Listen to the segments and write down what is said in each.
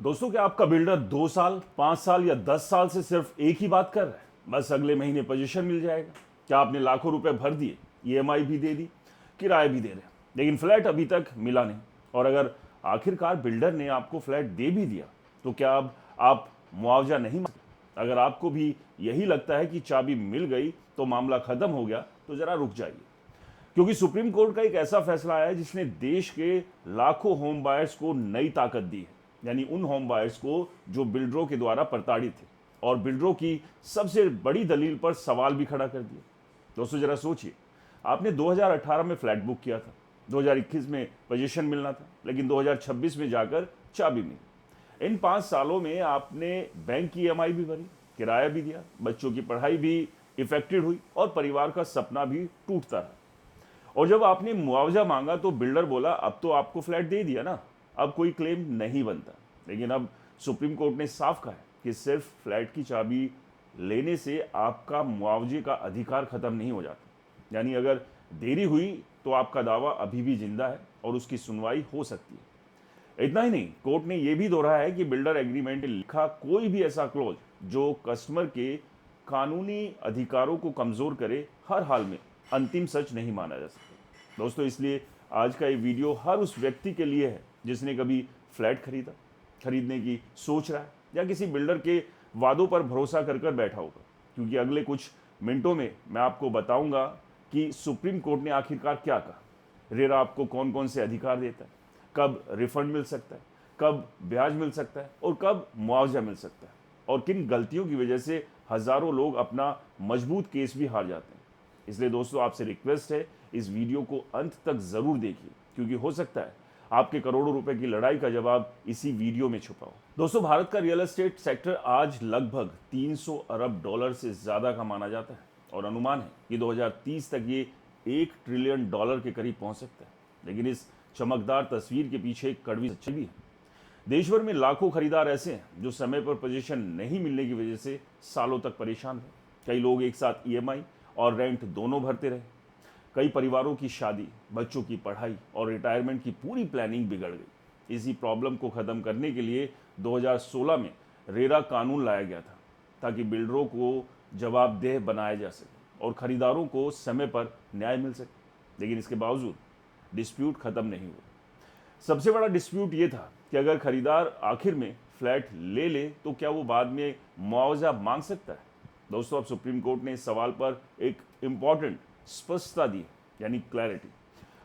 दोस्तों, क्या आपका बिल्डर 2 साल, 5 साल या 10 साल से सिर्फ एक ही बात कर रहा है, बस अगले महीने पोजीशन मिल जाएगा? क्या आपने लाखों रुपए भर दिए, ईएमआई भी दे दी, किराया भी दे रहे हैं, लेकिन फ्लैट अभी तक मिला नहीं? और अगर आखिरकार बिल्डर ने आपको फ्लैट दे भी दिया, तो क्या अब आप मुआवजा नहीं मांग सकते? अगर आपको भी यही लगता है कि चाबी मिल गई तो मामला खत्म हो गया, तो जरा रुक जाइए, क्योंकि सुप्रीम कोर्ट का एक ऐसा फैसला आया है जिसने देश के लाखों होम बायर्स को नई ताकत दी है। यानी उन होम बायर्स को जो बिल्डरों के द्वारा प्रताड़ित थे और बिल्डरों की सबसे बड़ी दलील पर सवाल भी खड़ा कर दिया। दोस्तों, जरा सोचिए, आपने 2018 में फ्लैट बुक किया था, 2021 में पोजीशन मिलना था, लेकिन 2026 में जाकर चाबी मिली। इन 5 सालों में आपने बैंक की ईएमआई भी भरी, किराया भी दिया, बच्चों की पढ़ाई भी इफेक्टेड हुई और परिवार का सपना भी टूटता रहा। और जब आपने मुआवजा मांगा तो बिल्डर बोला, अब तो आपको फ्लैट दे दिया ना, अब कोई क्लेम नहीं बनता। लेकिन अब सुप्रीम कोर्ट ने साफ कहा है कि सिर्फ फ्लैट की चाबी लेने से आपका मुआवजे का अधिकार खत्म नहीं हो जाता। यानी अगर देरी हुई तो आपका दावा अभी भी जिंदा है और उसकी सुनवाई हो सकती है। इतना ही नहीं, कोर्ट ने यह भी दोहराया है कि बिल्डर एग्रीमेंट में लिखा कोई भी ऐसा क्लोज जो कस्टमर के कानूनी अधिकारों को कमजोर करे, हर हाल में अंतिम सच नहीं माना जा सकता। दोस्तों, इसलिए आज का ये वीडियो हर उस व्यक्ति के लिए है जिसने कभी फ्लैट खरीदने की सोच रहा है या किसी बिल्डर के वादों पर भरोसा कर कर बैठा होगा, क्योंकि अगले कुछ मिनटों में मैं आपको बताऊंगा कि सुप्रीम कोर्ट ने आखिरकार क्या कहा। रेरा आपको कौन कौन से अधिकार देता है, कब रिफंड मिल सकता है, कब ब्याज मिल सकता है और कब मुआवजा मिल सकता है, और किन गलतियों की वजह से हजारों लोग अपना मजबूत केस भी हार जाते हैं। इसलिए दोस्तों, आपसे रिक्वेस्ट है, इस वीडियो को अंत तक जरूर देखिए, क्योंकि हो सकता है आपके करोड़ों रुपए की लड़ाई का जवाब इसी वीडियो में छुपा हो। दोस्तों, भारत का रियल एस्टेट सेक्टर आज लगभग 300 अरब डॉलर से ज्यादा का माना जाता है और अनुमान है कि 2030 तक ये 1 ट्रिलियन डॉलर के करीब पहुंच सकता है। लेकिन इस चमकदार तस्वीर के पीछे एक कड़वी सच्चाई भी है। देश भर में लाखों खरीदार ऐसे हैं जो समय पर पोजीशन नहीं मिलने की वजह से सालों तक परेशान रहे। कई लोग एक साथ ईएमआई और रेंट दोनों भरते रहे। कई परिवारों की शादी, बच्चों की पढ़ाई और रिटायरमेंट की पूरी प्लानिंग बिगड़ गई। इसी प्रॉब्लम को ख़त्म करने के लिए 2016 में रेरा कानून लाया गया था, ताकि बिल्डरों को जवाबदेह बनाया जा सके और खरीदारों को समय पर न्याय मिल सके। लेकिन इसके बावजूद डिस्प्यूट ख़त्म नहीं हुआ। सबसे बड़ा डिस्प्यूट ये था कि अगर खरीदार आखिर में फ्लैट ले ले तो क्या वो बाद में मुआवजा मांग सकता है। दोस्तों, अब सुप्रीम कोर्ट ने इस सवाल पर एक इम्पॉर्टेंट स्पष्टता दी, यानी क्लैरिटी।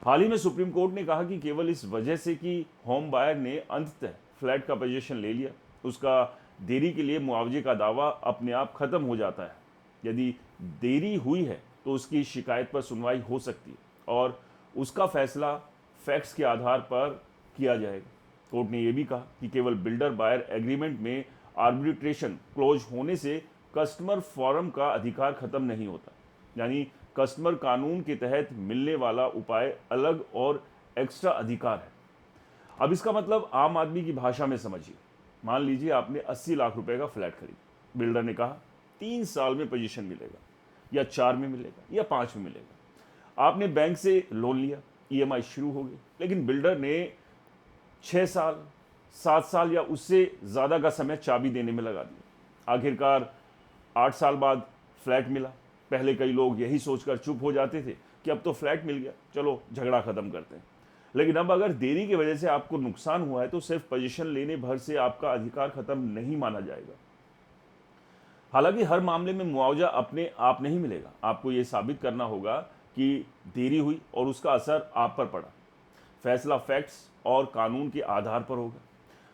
हाल ही में सुप्रीम कोर्ट ने कहा कि केवल इस वजह से कि होम बायर ने अंततः फ्लैट का पोजीशन ले लिया, उसका देरी के लिए मुआवजे का दावा अपने आप खत्म हो जाता है। यदि देरी हुई है तो उसकी शिकायत पर सुनवाई हो सकती है और उसका फैसला फैक्ट्स के आधार पर किया जाएगा। कोर्ट ने यह भी कहा कि केवल बिल्डर बायर एग्रीमेंट में आर्बिट्रेशन क्लोज होने से कस्टमर फोरम का अधिकार खत्म नहीं होता। यानी कस्टमर कानून के तहत मिलने वाला उपाय अलग और एक्स्ट्रा अधिकार है। अब इसका मतलब आम आदमी की भाषा में समझिए। मान लीजिए आपने 80 लाख रुपए का फ्लैट खरीदा। बिल्डर ने कहा 3 साल में पोजीशन मिलेगा, या 4 में मिलेगा, या 5 में मिलेगा। आपने बैंक से लोन लिया, ईएमआई शुरू हो गई, लेकिन बिल्डर ने 6 साल, 7 साल या उससे ज़्यादा का समय चाबी देने में लगा दिया। आखिरकार 8 साल बाद फ्लैट मिला। पहले कई लोग यही सोचकर चुप हो जाते थे कि अब तो फ्लैट मिल गया, चलो झगड़ा खत्म करते हैं। लेकिन अब अगर देरी की वजह से आपको नुकसान हुआ है तो सिर्फ पोजीशन लेने भर से आपका अधिकार खत्म नहीं माना जाएगा। हालांकि हर मामले में मुआवजा अपने आप नहीं मिलेगा। आपको यह साबित करना होगा कि देरी हुई और उसका असर आप पर पड़ा। फैसला फैक्ट्स और कानून के आधार पर होगा।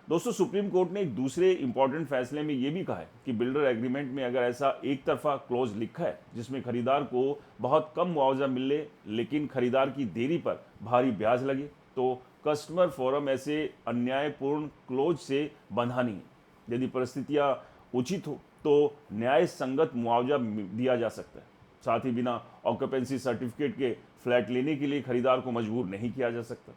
दोस्तों, सुप्रीम कोर्ट ने एक दूसरे इंपॉर्टेंट फैसले में यह भी कहा है कि बिल्डर एग्रीमेंट में अगर ऐसा एक तरफा क्लोज लिखा है जिसमें खरीदार को बहुत कम मुआवजा मिले लेकिन खरीदार की देरी पर भारी ब्याज लगे, तो कस्टमर फोरम ऐसे अन्यायपूर्ण क्लोज से बंधा नहीं है। यदि परिस्थितियां उचित हो तो न्याय संगत मुआवजा दिया जा सकता है। साथ ही बिना ऑक्यूपेंसी सर्टिफिकेट के फ्लैट लेने के लिए खरीदार को मजबूर नहीं किया जा सकता।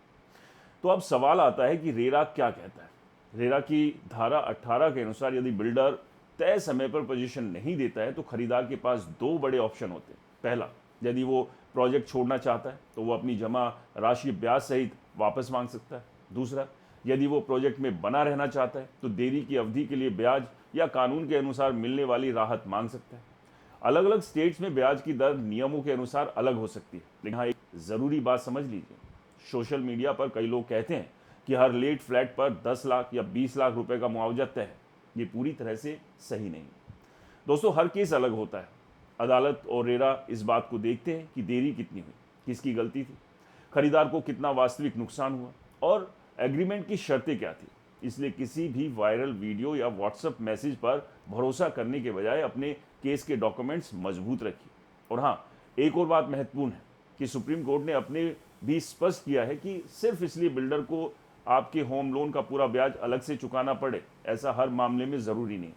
तो अब सवाल आता है कि रेरा क्या कहता है। रेरा की धारा 18 के अनुसार यदि बिल्डर तय समय पर पोजीशन नहीं देता है तो खरीदार के पास 2 बड़े ऑप्शन होते हैं। पहला, यदि वो प्रोजेक्ट छोड़ना चाहता है तो वो अपनी जमा राशि ब्याज सहित वापस मांग सकता है। दूसरा, यदि वो प्रोजेक्ट में बना रहना चाहता है तो देरी की अवधि के लिए ब्याज या कानून के अनुसार मिलने वाली राहत मांग सकता है। अलग अलग स्टेट्स में ब्याज की दर नियमों के अनुसार अलग हो सकती है, लेकिन हाँ एक ज़रूरी बात समझ लीजिए, सोशल मीडिया पर कई लोग कहते हैं कि हर लेट फ्लैट पर 10 लाख या 20 लाख रुपए का मुआवजा तय है। ये पूरी तरह से सही नहीं। दोस्तों, हर केस अलग होता है। अदालत और रेरा इस बात को देखते हैं कि देरी कितनी हुई, किसकी गलती थी, खरीदार को कितना वास्तविक नुकसान हुआ और एग्रीमेंट की शर्तें क्या थी। इसलिए किसी भी वायरल वीडियो या व्हाट्सएप मैसेज पर भरोसा करने के बजाय अपने केस के डॉक्यूमेंट्स मजबूत रखिए। और हाँ, एक और बात महत्वपूर्ण है कि सुप्रीम कोर्ट ने अपने भी स्पष्ट किया है कि सिर्फ इसलिए बिल्डर को आपके होम लोन का पूरा ब्याज अलग से चुकाना पड़े, ऐसा हर मामले में ज़रूरी नहीं।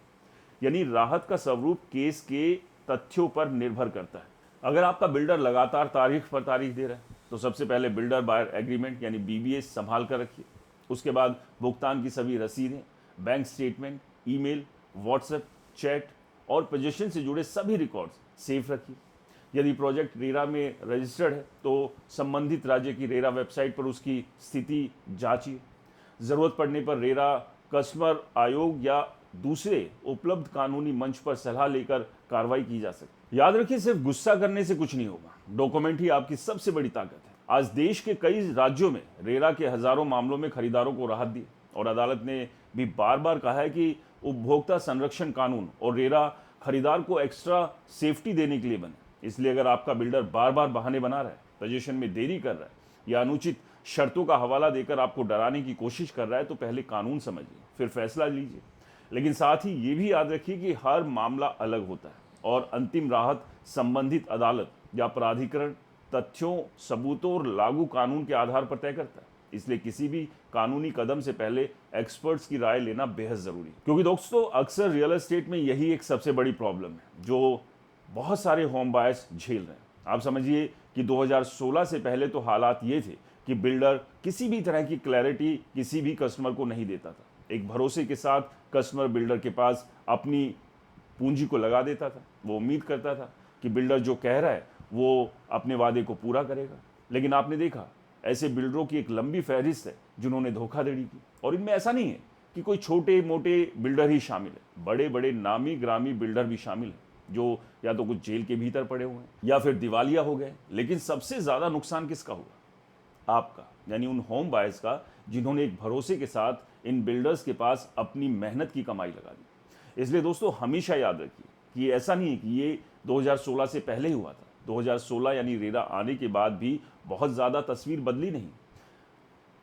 यानी राहत का स्वरूप केस के तथ्यों पर निर्भर करता है। अगर आपका बिल्डर लगातार तारीख पर तारीख दे रहा है तो सबसे पहले बिल्डर बायर एग्रीमेंट यानी बीबीएस संभाल कर रखिए। उसके बाद भुगतान की सभी रसीदें, bank statement, email, WhatsApp, chat और पोजीशन से जुड़े सभी रिकॉर्ड्स सेफ रखिए। यदि प्रोजेक्ट रेरा में रजिस्टर्ड है तो संबंधित राज्य की रेरा वेबसाइट पर उसकी स्थिति जांचिए। ज़रूरत पड़ने पर रेरा कस्टमर आयोग या दूसरे उपलब्ध कानूनी मंच पर सलाह लेकर कार्रवाई की जा सकती है। याद रखिए, सिर्फ गुस्सा करने से कुछ नहीं होगा, डॉक्यूमेंट ही आपकी सबसे बड़ी ताकत है। आज देश के कई राज्यों में रेरा के हजारों मामलों में खरीदारों को राहत दी और अदालत ने भी बार बार कहा है कि उपभोक्ता संरक्षण कानून और रेरा खरीदार को एक्स्ट्रा सेफ्टी देने के लिए बने। इसलिए अगर आपका बिल्डर बार बार बहाने बना रहा है, पोजीशन में देरी कर रहा है या अनुचित शर्तों का हवाला देकर आपको डराने की कोशिश कर रहा है तो पहले कानून समझिए, फिर फैसला लीजिए। लेकिन साथ ही ये भी याद रखिए कि हर मामला अलग होता है और अंतिम राहत संबंधित अदालत या प्राधिकरण तथ्यों, सबूतों और लागू कानून के आधार पर तय करता है। इसलिए किसी भी कानूनी कदम से पहले एक्सपर्ट्स की राय लेना बेहद ज़रूरी है, क्योंकि दोस्तों अक्सर रियल एस्टेट में यही एक सबसे बड़ी प्रॉब्लम है जो बहुत सारे होम बायर्स झेल रहे हैं। आप समझिए कि 2016 से पहले तो हालात ये थे कि बिल्डर किसी भी तरह की क्लैरिटी किसी भी कस्टमर को नहीं देता था। एक भरोसे के साथ कस्टमर बिल्डर के पास अपनी पूंजी को लगा देता था। वो उम्मीद करता था कि बिल्डर जो कह रहा है वो अपने वादे को पूरा करेगा। लेकिन आपने देखा ऐसे बिल्डरों की एक लंबी फहरिस्त है जिन्होंने धोखाधड़ी की। और इनमें ऐसा नहीं है कि कोई छोटे मोटे बिल्डर ही शामिल है, बड़े बड़े नामी ग्रामी बिल्डर भी शामिल हैं जो या तो कुछ जेल के भीतर पड़े हुए हैं या फिर दिवालिया हो गए। लेकिन सबसे ज़्यादा नुकसान किसका हुआ? आपका, यानी उन होम बायर्स का जिन्होंने एक भरोसे के साथ इन बिल्डर्स के पास अपनी मेहनत की कमाई लगा दी। इसलिए दोस्तों हमेशा याद रखिए कि ऐसा नहीं है कि ये 2016 से पहले ही हुआ था। 2016 यानी रेरा आने के बाद भी बहुत ज़्यादा तस्वीर बदली नहीं।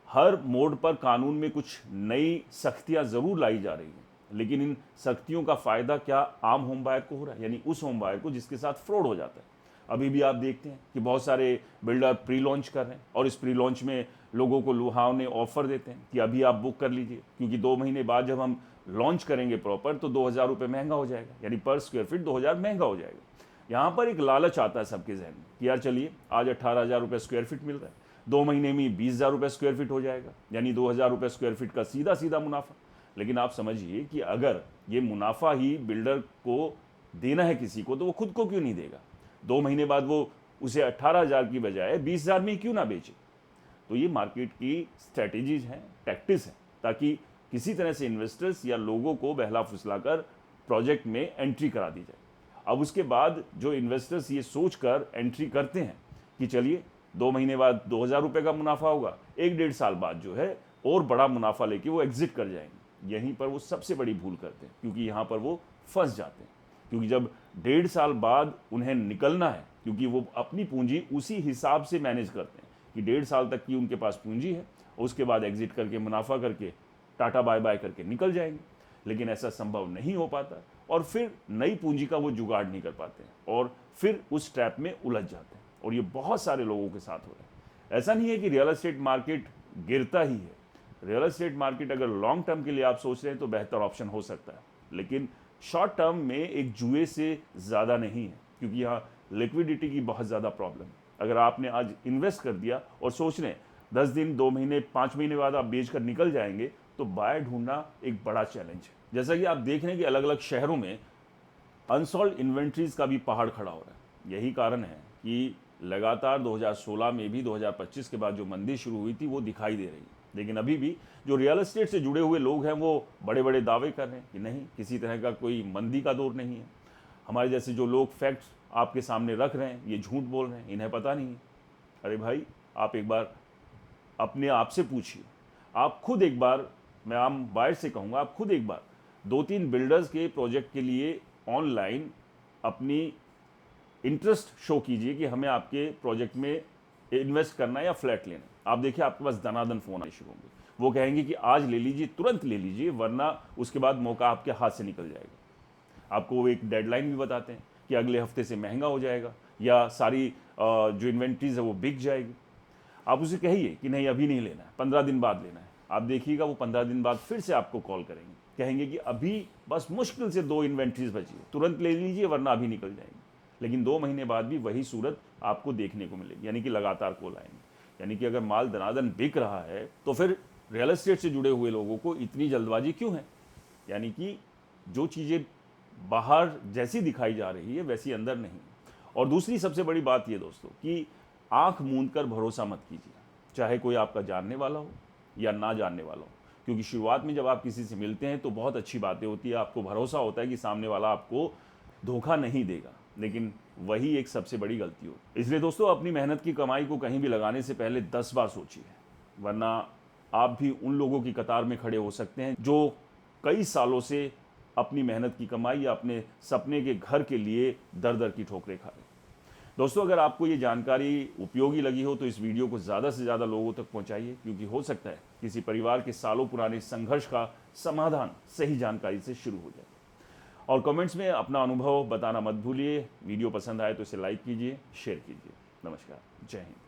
हर मोड़ पर कानून में कुछ नई सख्तियाँ ज़रूर लाई जा रही हैं, लेकिन इन सख्तियों का फ़ायदा क्या आम होम बायर को हो रहा है, यानी उस होम बायर को जिसके साथ फ्रॉड हो जाता है। अभी भी आप देखते हैं कि बहुत सारे बिल्डर प्री लॉन्च कर रहे हैं और इस प्री लॉन्च में लोगों को लुभावने ऑफर देते हैं कि अभी आप बुक कर लीजिए, क्योंकि 2 महीने बाद जब हम लॉन्च करेंगे प्रॉपर तो 2000 रुपये महंगा हो जाएगा, यानी पर स्क्वायर फीट 2000 महंगा हो जाएगा। यहाँ पर एक लालच आता है सबके जहन में कि यार चलिए आज 18,000 रुपये स्क्वायर फीट मिल रहा है, 2 महीने में 20,000 रुपये स्क्वायर फीट हो जाएगा, यानी 2,000 रुपये स्क्वायर फीट का सीधा सीधा मुनाफा। लेकिन आप समझिए कि अगर ये मुनाफा ही बिल्डर को देना है किसी को तो वो खुद को क्यों नहीं देगा? 2 महीने बाद वो उसे 18,000 की बजाय 20,000 में क्यों ना बेचे? तो ये मार्केट की स्ट्रैटेजीज हैं, टैक्टिस हैं, ताकि किसी तरह से इन्वेस्टर्स या लोगों को बहला फुसलाकर प्रोजेक्ट में एंट्री करा दी जाए। अब उसके बाद जो इन्वेस्टर्स ये सोच कर एंट्री करते हैं कि चलिए 2 महीने बाद 2,000 रुपये का मुनाफा होगा, 1-1.5 साल बाद जो है और बड़ा मुनाफा लेके वो एग्जिट कर जाएंगे। यहीं पर वो सबसे बड़ी भूल करते हैं, क्योंकि यहाँ पर वो फंस जाते हैं। क्योंकि जब 1.5 साल बाद उन्हें निकलना है, क्योंकि वो अपनी पूंजी उसी हिसाब से मैनेज करते हैं कि 1.5 साल तक की उनके पास पूंजी है, उसके बाद एग्जिट करके मुनाफा करके टाटा बाय बाय करके निकल जाएंगे। लेकिन ऐसा संभव नहीं हो पाता और फिर नई पूंजी का वो जुगाड़ नहीं कर पाते हैं और फिर उस ट्रैप में उलझ जाते हैं। और ये बहुत सारे लोगों के साथ हो रहा है। ऐसा नहीं है कि रियल एस्टेट मार्केट गिरता ही है। रियल एस्टेट मार्केट अगर लॉन्ग टर्म के लिए आप सोच रहे हैं तो बेहतर ऑप्शन हो सकता है, लेकिन शॉर्ट टर्म में एक जुए से ज़्यादा नहीं है, क्योंकि यहाँ लिक्विडिटी की बहुत ज़्यादा प्रॉब्लम है। अगर आपने आज इन्वेस्ट कर दिया और सोच रहे हैं 10 दिन, 2 महीने, 5 महीने बाद आप बेच कर निकल जाएंगे, तो बायर ढूंढना एक बड़ा चैलेंज है। जैसा कि आप देख रहे हैं कि अलग अलग शहरों में अनसोल्ड इन्वेंट्रीज का भी पहाड़ खड़ा हो रहा है। यही कारण है कि लगातार 2016 में भी 2025 के बाद जो मंदी शुरू हुई थी वो दिखाई दे रही है। लेकिन अभी भी जो रियल एस्टेट से जुड़े हुए लोग हैं वो बड़े बड़े दावे कर रहे हैं कि नहीं, किसी तरह का कोई मंदी का दौर नहीं है। हमारे जैसे जो लोग फैक्ट्स आपके सामने रख रहे हैं ये झूठ बोल रहे हैं, इन्हें पता नहीं है। अरे भाई, आप एक बार अपने आप से पूछिए, आप खुद एक बार, मैं आम बायर से कहूँगा, आप खुद एक बार 2-3 बिल्डर्स के प्रोजेक्ट के लिए ऑनलाइन अपनी इंटरेस्ट शो कीजिए कि हमें आपके प्रोजेक्ट में इन्वेस्ट करना है या फ्लैट लेना है। आप देखिए आपके पास दनादन फ़ोन आने शुरू होंगे। वो कहेंगे कि आज ले लीजिए, तुरंत ले लीजिए, वरना उसके बाद मौका आपके हाथ से निकल जाएगा। आपको वो एक डेडलाइन भी बताते हैं कि अगले हफ्ते से महंगा हो जाएगा या सारी जो इन्वेंट्रीज है वो बिक जाएगी। आप उसे कहिए कि नहीं अभी नहीं लेना है, 15 दिन बाद लेना है। आप देखिएगा वो 15 दिन बाद फिर से आपको कॉल करेंगे, कहेंगे कि अभी बस मुश्किल से 2 इन्वेंट्रीज बची है, तुरंत ले लीजिए वरना अभी निकल जाएंगी। लेकिन 2 महीने बाद भी वही सूरत आपको देखने को मिलेगी, यानी कि लगातार कॉल आएंगे। यानी कि अगर माल दनादन बिक रहा है तो फिर रियल एस्टेट से जुड़े हुए लोगों को इतनी जल्दबाजी क्यों है? यानी कि जो चीज़ें बाहर जैसी दिखाई जा रही है वैसी अंदर नहीं। और दूसरी सबसे बड़ी बात ये दोस्तों कि आंख मूंद कर भरोसा मत कीजिए, चाहे कोई आपका जानने वाला हो या ना जानने वाला हो। क्योंकि शुरुआत में जब आप किसी से मिलते हैं तो बहुत अच्छी बातें होती है, आपको भरोसा होता है कि सामने वाला आपको धोखा नहीं देगा, लेकिन वही एक सबसे बड़ी गलती होती है। इसलिए दोस्तों अपनी मेहनत की कमाई को कहीं भी लगाने से पहले 10 बार सोचिए, वरना आप भी उन लोगों की कतार में खड़े हो सकते हैं जो कई सालों से अपनी मेहनत की कमाई या अपने सपने के घर के लिए दर दर की ठोकरें खा रहे हैं। दोस्तों अगर आपको ये जानकारी उपयोगी लगी हो तो इस वीडियो को ज़्यादा से ज़्यादा लोगों तक पहुंचाइए, क्योंकि हो सकता है किसी परिवार के सालों पुराने संघर्ष का समाधान सही जानकारी से शुरू हो जाए। और कमेंट्स में अपना अनुभव बताना मत भूलिए। वीडियो पसंद आए तो इसे लाइक कीजिए, शेयर कीजिए। नमस्कार, जय हिंद।